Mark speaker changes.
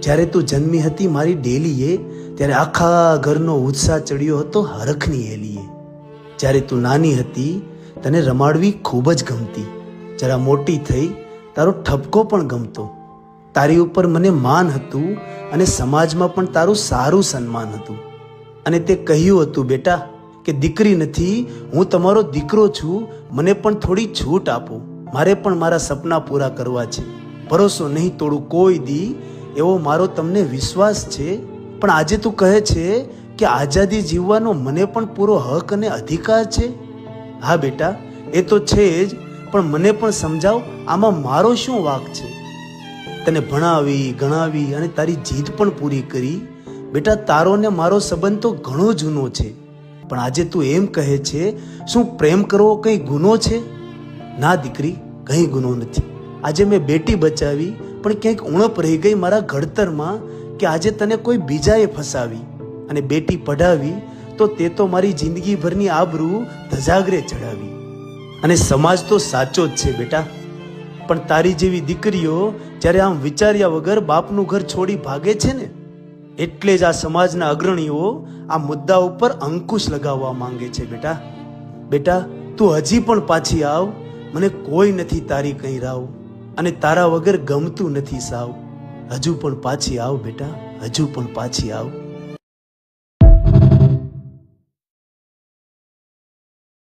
Speaker 1: જ્યારે તું જન્મી હતી મારી ડેલીએ, ત્યારે આખા ઘરનો ઉત્સાહ ચડ્યો હતો હરખની હેલીએ. જ્યારે તું નાની હતી તને રમાડવી ખૂબ જ ગમતી, જરા મોટી થઈ તારો ઠપકો પણ ગમતો. તારી ઉપર મને માન હતું અને સમાજમાં પણ તારું સારું સન્માન હતું. અને તે કહ્યું હતું, બેટા કે દીકરી નથી, હું તમારો દીકરો છું, મને પણ થોડી છૂટ આપો, મારે પણ મારા સપના પૂરા કરવા છે. ભરોસો નહીં તોડું કોઈ દી, એવો મારો તમને વિશ્વાસ છે. પણ આજે તું કહે છે કે આઝાદી જીવવાનો મને પણ પૂરો હક અને અધિકાર છે. હા બેટા, એ તો છે જ, પણ મને પણ સમજાવ, આમાં મારો શું વાંક છે? તને ભણાવી ગણાવી અને તારી જીદ પણ પૂરી કરી. બેટા, તારો ને મારો સંબંધ તો ઘણો જૂનો છે, પણ આજે તું એમ કહે છે, શું પ્રેમ કરવો કંઈ ગુનો છે? ના દીકરી, કંઈ ગુનો નથી. આજે મેં બેટી બચાવી, પણ ક્યાંક ઉણપ રહી ગઈ મારા ઘડતરમાં, કે આજે તને કોઈ બીજાએ ફસાવી. અને બેટી પઢાવી તો તે તો મારી જિંદગીભરની આબરૂ ધજાગરે ચડાવી. અને સમાજ તો સાચો જ છે બેટા, પણ તારી જેવી દીકરીઓ જ્યારે આમ વિચાર્યા વગર બાપનું ઘર છોડી ભાગે છે ને, એટલે જ આ સમાજના અગ્રણીઓ આ મુદ્દા ઉપર અંકુશ લગાવવા માંગે છે. બેટા, તું હજી પણ પાછી આવ, મને કોઈ નથી તારી કંઈ રાવ, અને તારા વગર ગમતું નથી સાવ. હજુ પણ પાછી આવ બેટા, હજુ પણ પાછી આવ.